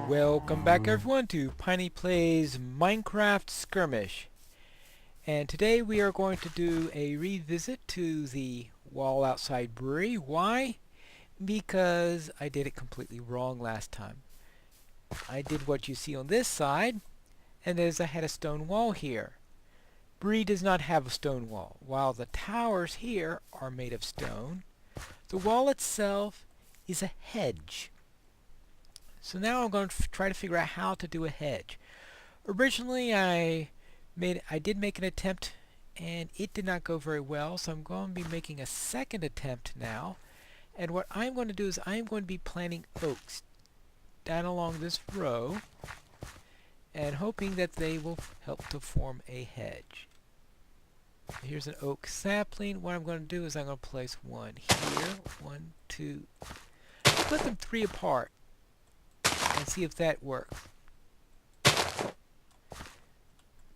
Welcome back everyone to Piney Plays Minecraft Skirmish. And today we are going to do a revisit to the wall outside brewery. Why? Because I did it completely wrong last time. I did what you see on this side, and I had a stone wall here. Bree does not have a stone wall. While the towers here are made of stone, the wall itself is a hedge. So now I'm going to try to figure out how to do a hedge. Originally I did make an attempt and it did not go very well, so I'm going to be making a second attempt now. And what I'm going to do is I'm going to be planting oaks down along this row and hoping that they will help to form a hedge. Here's an oak sapling. What I'm going to do is I'm going to place one here, one, two, put them 3 apart and see if that works.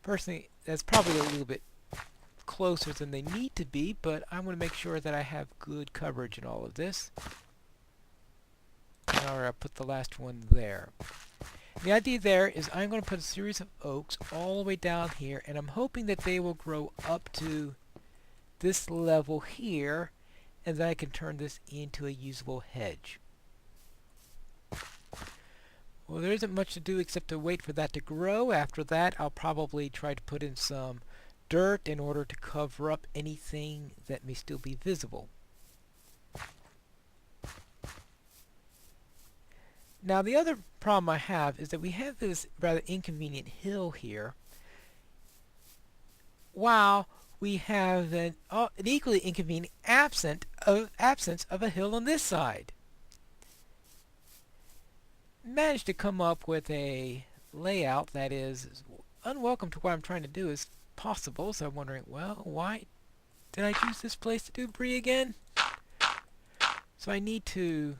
Personally, that's probably a little bit closer than they need to be, but I want to make sure that I have good coverage in all of this. Now I'll put the last one there. The idea there is I'm going to put a series of oaks all the way down here, and I'm hoping that they will grow up to this level here, and then I can turn this into a usable hedge. Well, there isn't much to do except to wait for that to grow. After that, I'll probably try to put in some dirt in order to cover up anything that may still be visible. Now, the other problem I have is that we have this rather inconvenient hill here, while we have an equally inconvenient absence of a hill on this side. Managed to come up with a layout that is unwelcome to what I'm trying to do as possible, so I'm wondering, well, why did I choose this place to do Bree again? So I need to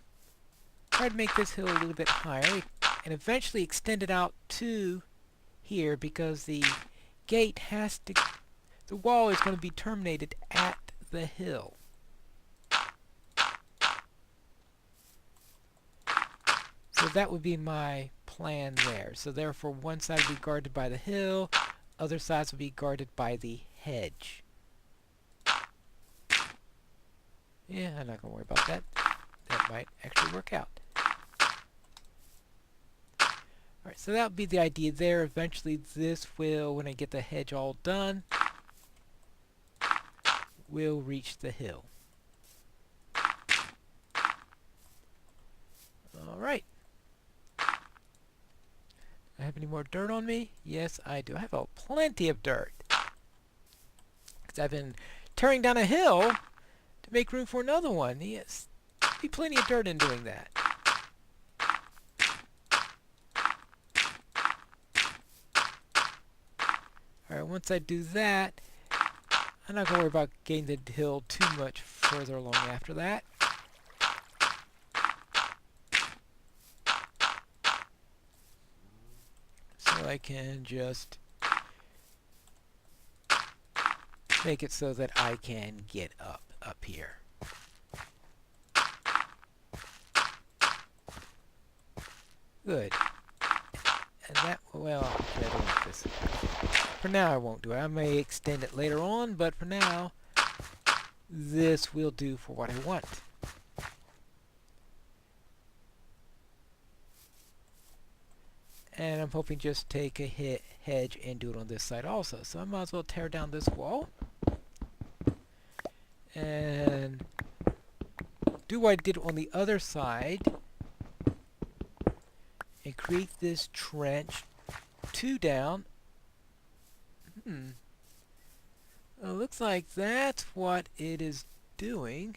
try to make this hill a little bit higher and eventually extend it out to here, because the gate has to, the wall is going to be terminated at the hill. So that would be my plan there. So therefore one side would be guarded by the hill, other sides would be guarded by the hedge. Yeah, I'm not going to worry about that. That might actually work out. Alright, so that would be the idea there. Eventually this will, when I get the hedge all done, will reach the hill. Alright. I have any more dirt on me? Yes, I do. I have plenty of dirt. Because I've been tearing down a hill to make room for another one. Yes, be plenty of dirt in doing that. Alright, once I do that, I'm not going to worry about getting the hill too much further along after that. I can just make it so that I can get up here. Good. And that, well, I don't want this. For now I won't do it. I may extend it later on, but for now this will do for what I want. And I'm hoping just take a hedge and do it on this side also. So I might as well tear down this wall and do what I did on the other side and create this trench 2 down. Well, looks like that's what it is doing.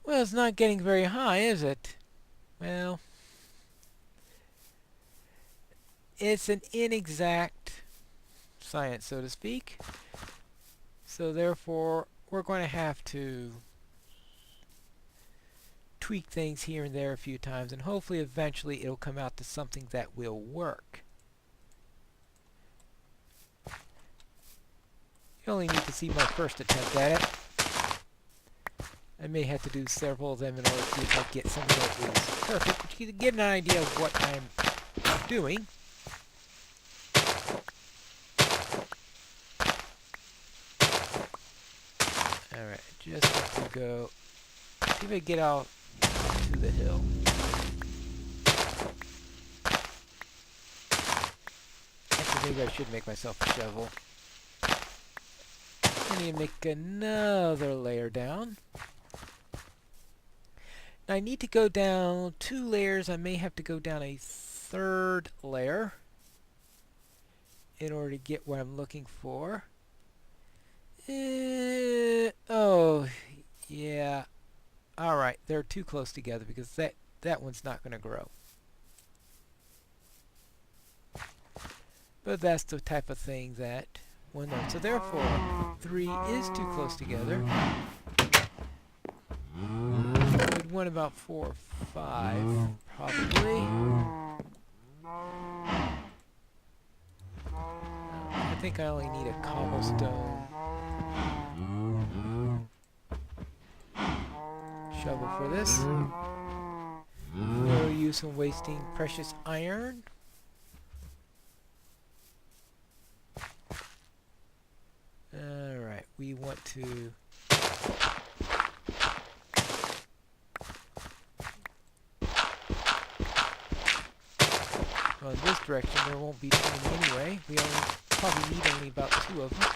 Well, it's not getting very high, is it? Well, it's an inexact science, so to speak. So therefore, we're going to have to tweak things here and there a few times, and hopefully eventually it'll come out to something that will work. You only need to see my first attempt at it. I may have to do several of them in order to see if I get something that is perfect, but you can get an idea of what I'm doing. Alright, just have to go see if I get out to the hill. Actually, maybe I should make myself a shovel. I need to make another layer down. Now I need to go down 2 layers. I may have to go down a 3rd layer in order to get what I'm looking for. Oh, yeah. Alright, they're too close together because that one's not going to grow. But that's the type of thing that one knows. So therefore, 3 is too close together. Would one about 4 or 5, probably. I think I only need a cobblestone shovel for this. No use in wasting precious iron. Alright, we want to go in this direction. There won't be too many anyway. We probably need only about 2 of them.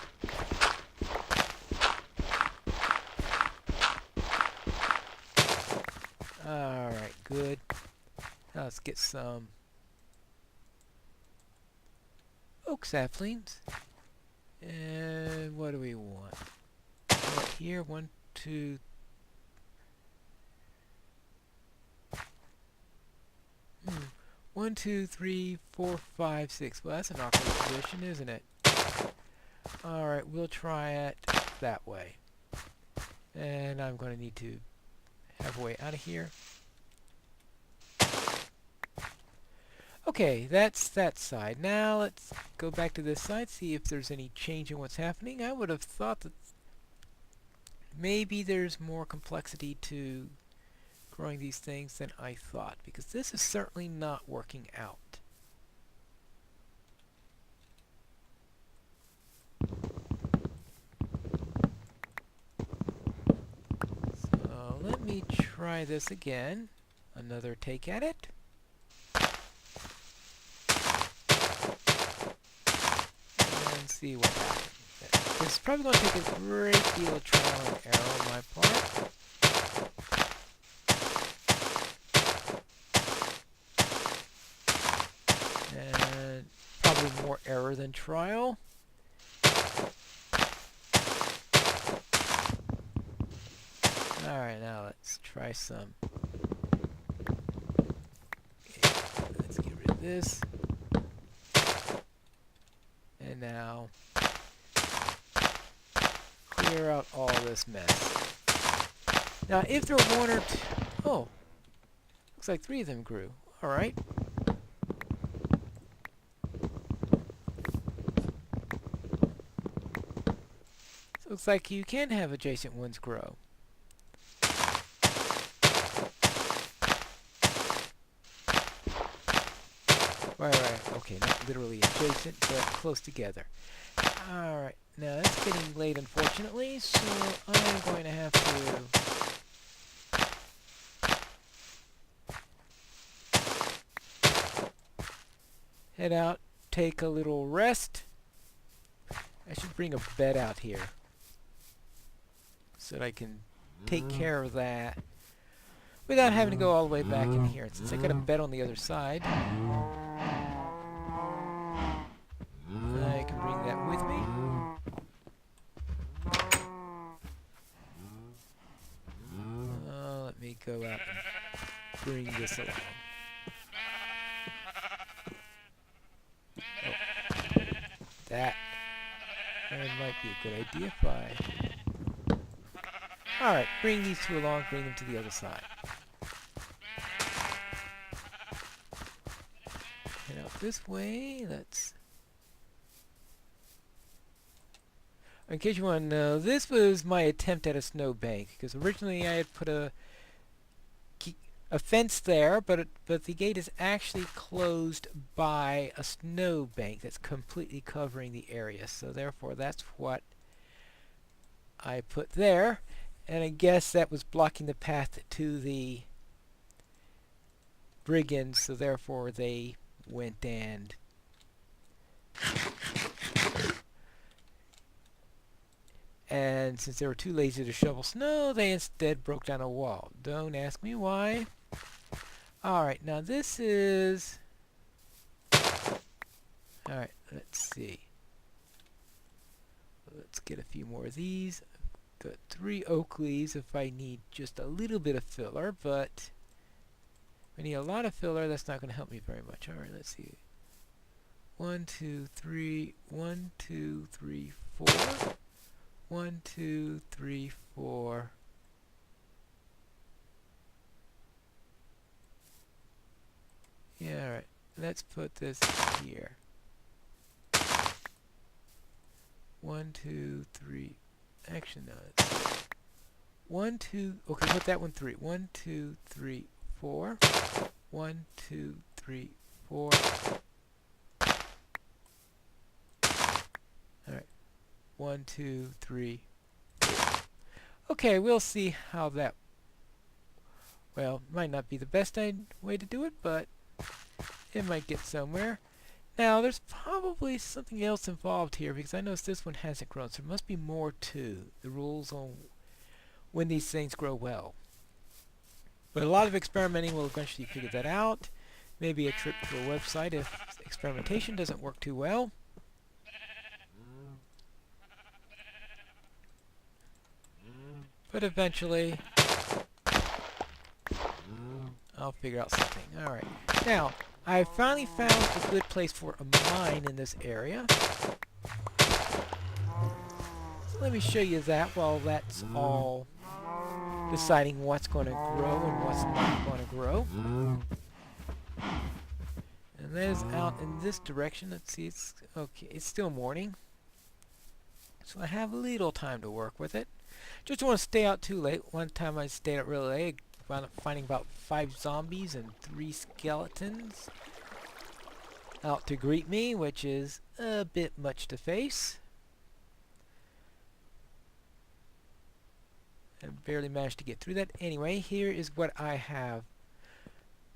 Alright, good. Now let's get some oak saplings. And what do we want? Right here, 1, 2. 1, 2, 3, 4, 5, 6. Well, that's an awkward position, isn't it? Alright, we'll try it that way. And I'm going to need to have a way out of here. Okay, that's that side. Now let's go back to this side, see if there's any change in what's happening. I would have thought that maybe there's more complexity to growing these things than I thought, because this is certainly not working out. So let me try this again. Another take at it. And see what happens. This is probably going to take a great deal of trial and error on my part. And probably more error than trial. Alright, now let's try some. Okay, let's get rid of this. And now clear out all this mess. Now if there were 1 or 2... Oh, looks like 3 of them grew. Alright. So looks like you can have adjacent ones grow. Right. Okay, not literally adjacent, but close together. Alright, now it's getting late, unfortunately, so I'm going to have to head out, take a little rest. I should bring a bed out here so that I can take care of that without having to go all the way back in here. Since I got a bed on the other side, I can bring that with me. Let me go out and bring this along. Oh, that might be a good idea if I... Alright, bring these 2 along, bring them to the other side. Head out this way, let's... In case you want to know, this was my attempt at a snowbank, because originally I had put a fence there, but the gate is actually closed by a snowbank that's completely covering the area. So therefore, that's what I put there, and I guess that was blocking the path to the brigands. So therefore, they went and since they were too lazy to shovel snow, they instead broke down a wall. Don't ask me why. Alright, now this is... Alright, let's see. Let's get a few more of these. I've got 3 oak leaves if I need just a little bit of filler, but if I need a lot of filler, that's not going to help me very much. Alright, let's see. 1, 2, 3, 1, 2, 3, 4. 1, 2, 3, 4. Yeah, alright. Let's put this here. 1, 2, 3. Actually, no. It's 1, 2. Okay, put that one 3. 1, 2, 3, 4. 1, 2, 3, 4. Alright. 1, 2, 3. Okay, we'll see how that. Well, might not be the best way to do it, but it might get somewhere. Now, there's probably something else involved here, because I noticed this one hasn't grown, so there must be more to the rules on when these things grow well. But a lot of experimenting will eventually figure that out. Maybe a trip to a website if experimentation doesn't work too well. But eventually, I'll figure out something. Alright. Now, I finally found a good place for a mine in this area. So let me show you that while that's all deciding what's going to grow and what's not going to grow. And that is out in this direction. Let's see, it's okay. It's still morning, so I have a little time to work with it. Just don't want to stay out too late. One time I stayed out really late. I wound up finding about 5 zombies and 3 skeletons out to greet me, which is a bit much to face. I barely managed to get through that. Anyway, here is what I have.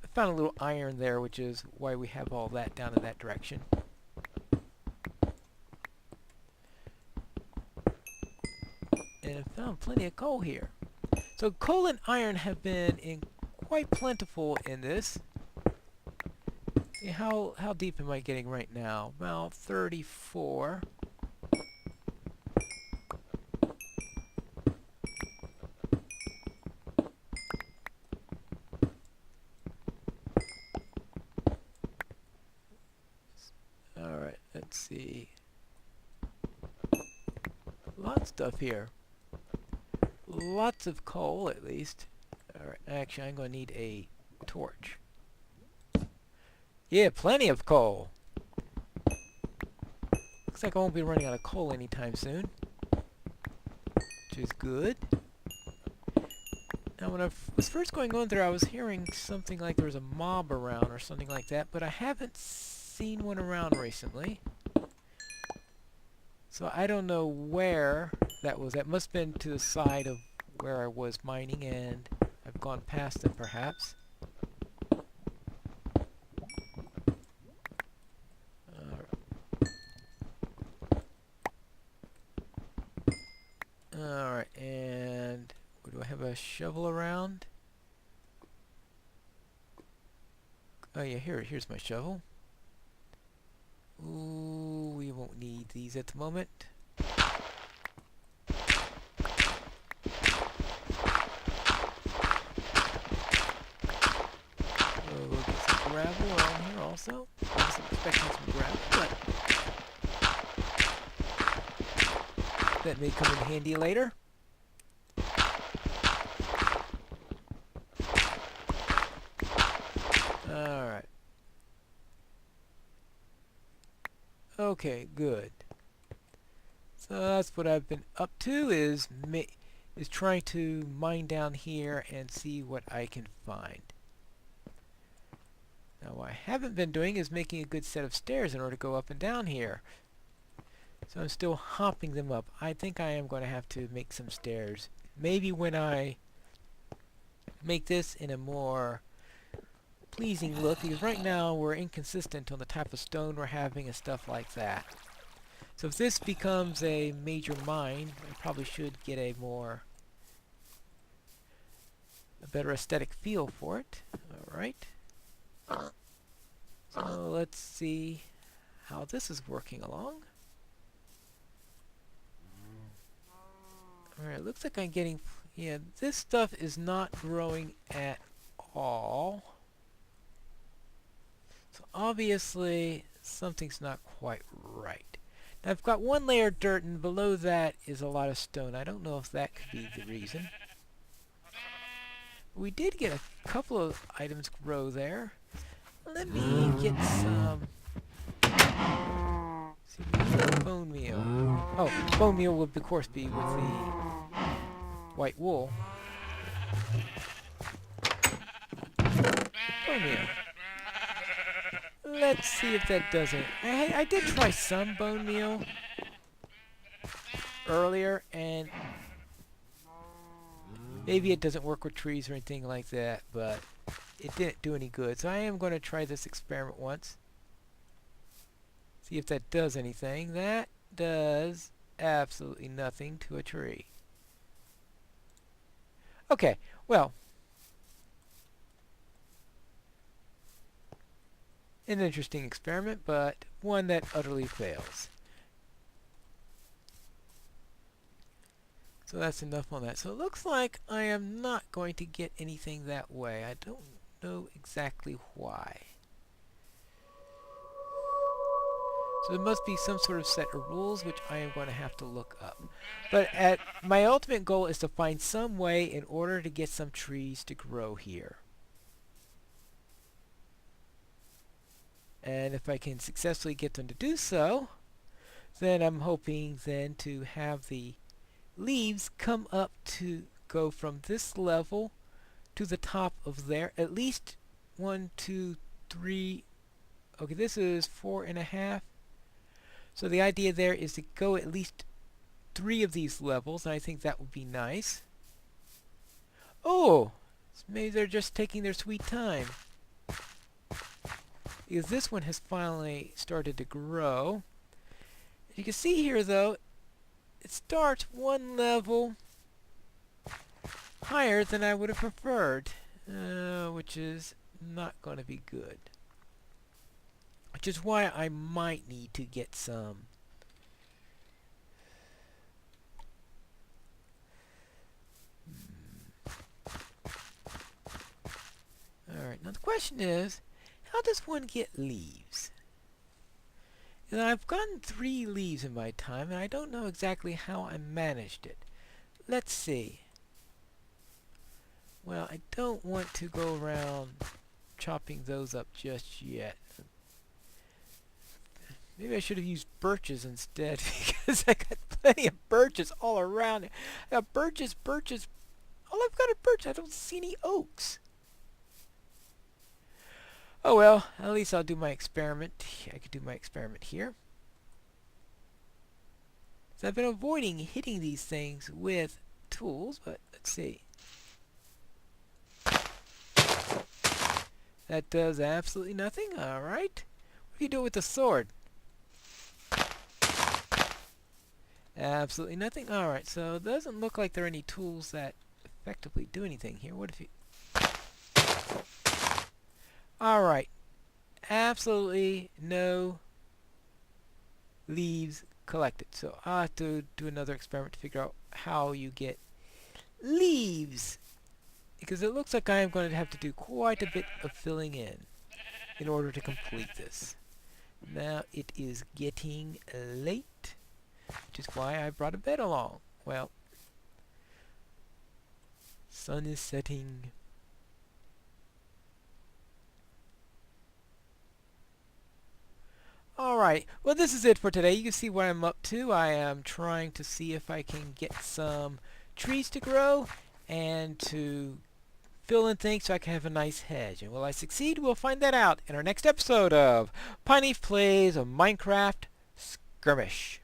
I found a little iron there, which is why we have all that down in that direction. And I found plenty of coal here. So coal and iron have been quite plentiful in this. How deep am I getting right now? About 34. Alright, let's see. Lots of stuff here. Lots of coal, at least. Alright, actually, I'm going to need a torch. Yeah, plenty of coal. Looks like I won't be running out of coal anytime soon, which is good. Now, when I was first going on there, I was hearing something like there was a mob around or something like that, but I haven't seen one around recently. So I don't know where that was. That must have been to the side of where I was mining, and I've gone past them, perhaps. Alright, and do I have a shovel around? Oh yeah, here's my shovel. Ooh, we won't need these at the moment. We'll get some gravel around here also. I wasn't expecting some gravel, but that may come in handy later. Alright. Okay, good. So that's what I've been up to, is trying to mine down here and see what I can find. Now what I haven't been doing is making a good set of stairs in order to go up and down here. So I'm still hopping them up. I think I am going to have to make some stairs. Maybe when I make this in a more pleasing look, because right now we're inconsistent on the type of stone we're having and stuff like that. So if this becomes a major mine, I probably should get a better aesthetic feel for it. Alright. So let's see how this is working along. Alright, looks like I'm getting... yeah, this stuff is not growing at all. So obviously something's not quite right. Now I've got one layer of dirt, and below that is a lot of stone. I don't know if that could be the reason. We did get a couple of items grow there. Let me get some... see, bone meal. Oh, bone meal would of course be with the white wool. Bone meal. Let's see if that does it. I did try some bone meal earlier, and maybe it doesn't work with trees or anything like that, but it didn't do any good. So I am going to try this experiment once. See if that does anything. That does absolutely nothing to a tree. Okay, well, an interesting experiment, but one that utterly fails. So that's enough on that. So it looks like I am not going to get anything that way. I don't know exactly why. So there must be some sort of set of rules which I am going to have to look up. But my ultimate goal is to find some way in order to get some trees to grow here. And if I can successfully get them to do so, then I'm hoping then to have the leaves come up to go from this level to the top of there. At least 1, 2, 3. Okay, this is 4.5. So the idea there is to go at least 3 of these levels, and I think that would be nice. Oh! Maybe they're just taking their sweet time. Because this one has finally started to grow. As you can see here, though, it starts 1 level higher than I would have preferred, which is not going to be good. Which is why I might need to get some Alright, now the question is, how does one get leaves? And I've gotten 3 leaves in my time, and I don't know exactly how I managed it. Let's see. Well, I don't want to go around chopping those up just yet. Maybe I should have used birches instead, because I got plenty of birches all around. I got birches. All I've got are birches. I don't see any oaks. Oh well, at least I'll do my experiment. I could do my experiment here. So I've been avoiding hitting these things with tools, but let's see. That does absolutely nothing. Alright. What do you do with the sword? Absolutely nothing. Alright, so it doesn't look like there are any tools that effectively do anything here. What if you... Alright. Absolutely no leaves collected. So I'll have to do another experiment to figure out how you get leaves. Because it looks like I am going to have to do quite a bit of filling in order to complete this. Now it is getting late, which is why I brought a bed along. Well, sun is setting. Alright, well this is it for today. You can see what I'm up to. I am trying to see if I can get some trees to grow and to fill in things so I can have a nice hedge. And will I succeed? We'll find that out in our next episode of Pineleaf Plays a Minecraft Skirmish.